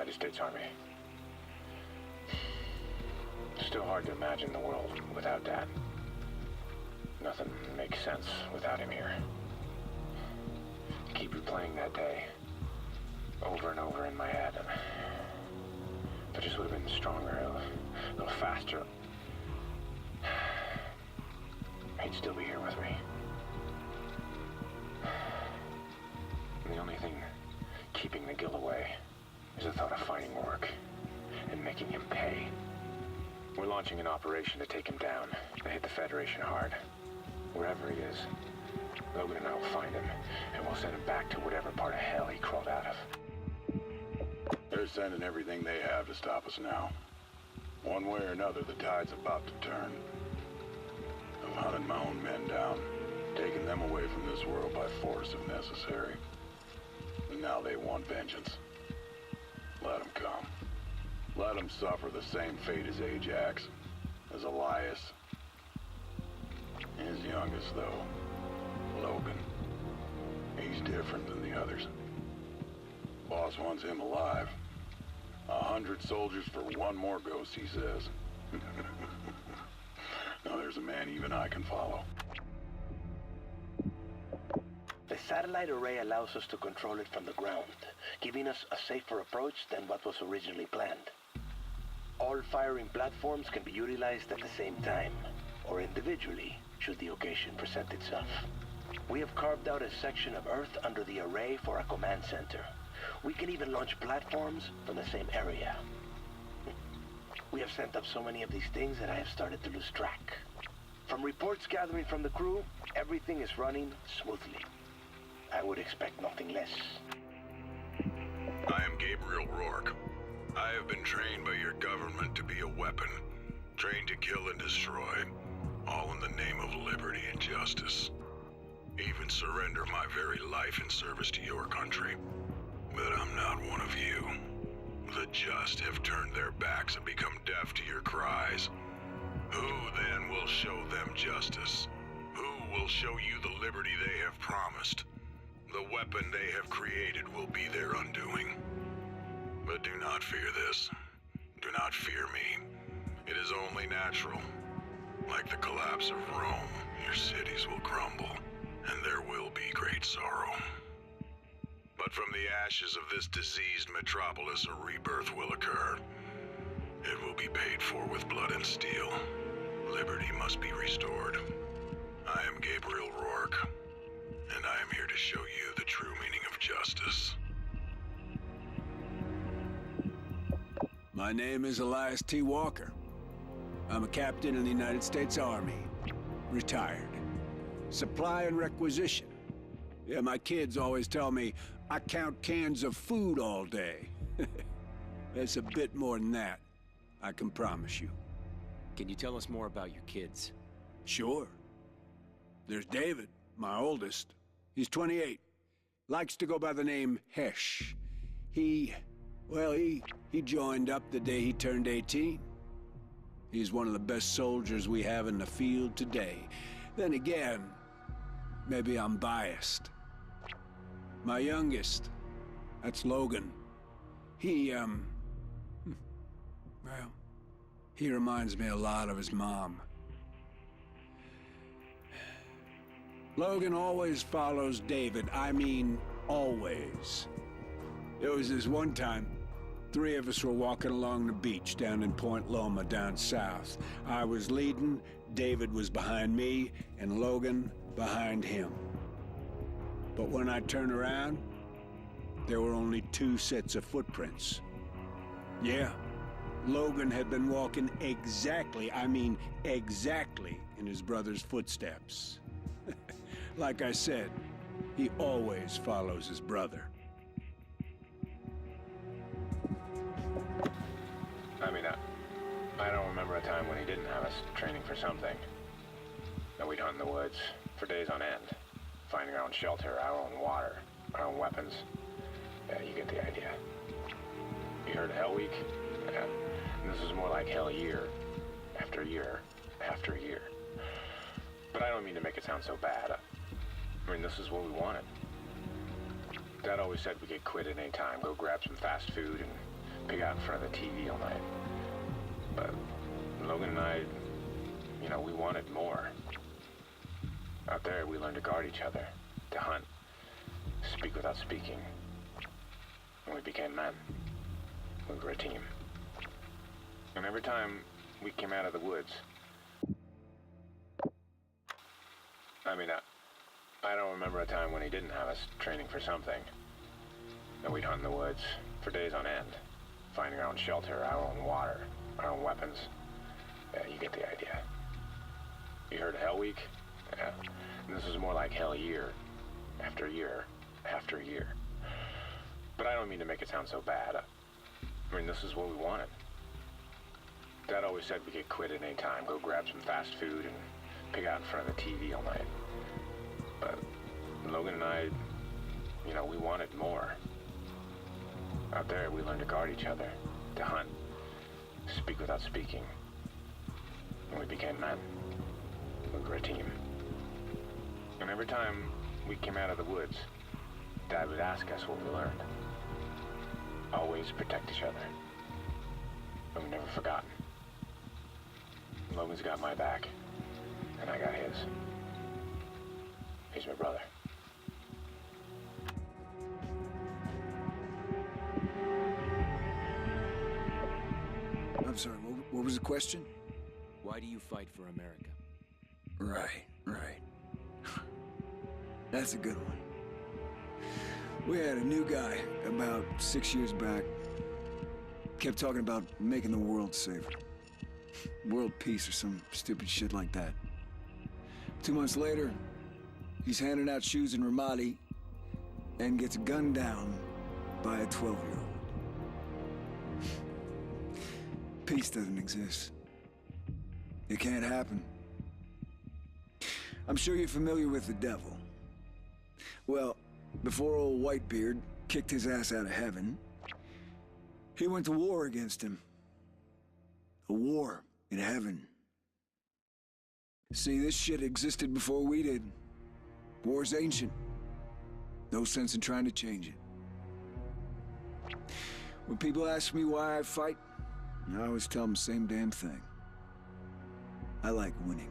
United States Army. Still hard to imagine the world without Dad. Nothing makes sense without him here. Keep replaying that day over and over in my head. If I just would have been stronger, a little faster, he'd still be here with me. And the only thing keeping the guilt away is the thought of finding rorke and making him pay. We're launching an operation to take him down and hit the Federation hard. Wherever he is, Logan and I will find him, and we'll send him back to whatever part of hell he crawled out of. They're sending everything they have to stop us now. One way or another, the tide's about to turn. I've hunted my own men down, taken them away from this world by force if necessary. And now they want vengeance. Let them come. Let them suffer the same fate as Ajax, as Elias. His youngest, though, Logan. He's different than the others. Boss wants him alive. 100 soldiers for one more ghost, he says. Now there's a man even I can follow. The satellite array allows us to control it from the ground, giving us a safer approach than what was originally planned. All firing platforms can be utilized at the same time, or individually, should the occasion present itself. We have carved out a section of Earth under the array for a command center. We can even launch platforms from the same area. We have sent up so many of these things that I have started to lose track. From reports gathering from the crew, everything is running smoothly. I would expect nothing less. I am Gabriel Rorke. I have been trained by your government to be a weapon, trained to kill and destroy, all in the name of liberty and justice. Even surrender my very life in service to your country. But I'm not one of you. The just have turned their backs and become deaf to your cries. Who then will show them justice? Who will show you the liberty they have promised? The weapon they have created will be their undoing. But do not fear this. Do not fear me. It is only natural. Like the collapse of Rome, your cities will crumble, and there will be great sorrow. But from the ashes of this diseased metropolis, a rebirth will occur. It will be paid for with blood and steel. Liberty must be restored. I am Gabriel Rorke, and I am here to show you the true meaning of justice. My name is Elias T. Walker. I'm a captain in the United States Army. Retired. Supply and requisition. Yeah, my kids always tell me I count cans of food all day. It's a bit more than that, I can promise you. Can you tell us more about your kids? Sure. There's David, my oldest. He's 28. Likes to go by the name Hesh. He joined up the day he turned 18. He's one of the best soldiers we have in the field today. Then again, maybe I'm biased. My youngest, that's Logan. He reminds me a lot of his mom. Logan always follows David. I mean, always. There was this one time, 3 of us were walking along the beach down in Point Loma down south. I was leading, David was behind me, and Logan behind him. But when I turned around, there were only 2 sets of footprints. Yeah, Logan had been walking exactly in his brother's footsteps. Like I said, he always follows his brother. I mean, I don't remember a time when he didn't have us training for something. That we'd hunt in the woods for days on end, finding our own shelter, our own water, our own weapons. Yeah, you get the idea. You heard of Hell Week? Yeah. And this is more like Hell Year, after year, after year. But I don't mean to make it sound so bad. I mean, this is what we wanted. Dad always said we could quit at any time, go grab some fast food and pig out in front of the TV all night. But Logan and I, we wanted more. Out there, we learned to guard each other, to hunt, speak without speaking. And we became men. We were a team. And every time we came out of the woods, I don't remember a time when he didn't have us training for something. And we'd hunt in the woods for days on end, finding our own shelter, our own water, our own weapons. Yeah, you get the idea. You heard of Hell Week? Yeah. And this is more like Hell Year, after year, after year. But I don't mean to make it sound so bad. This is what we wanted. Dad always said we could quit at any time, go grab some fast food and pig out in front of the TV all night. But Logan and I, we wanted more. Out there, we learned to guard each other, to hunt, speak without speaking. And we became men. We were a team. And every time we came out of the woods, Dad would ask us what we learned. Always protect each other. And we've never forgotten. Logan's got my back, and I got his. He's my brother. I'm sorry, what was the question? Why do you fight for America? Right. That's a good one. We had a new guy about 6 years back. Kept talking about making the world safer. World peace or some stupid shit like that. 2 months later, he's handing out shoes in Ramadi and gets gunned down by a 12-year-old. Peace doesn't exist. It can't happen. I'm sure you're familiar with the devil. Well, before old Whitebeard kicked his ass out of heaven, he went to war against him. A war in heaven. See, this shit existed before we did. War's ancient. No sense in trying to change it. When people ask me why I fight, I always tell them the same damn thing. I like winning.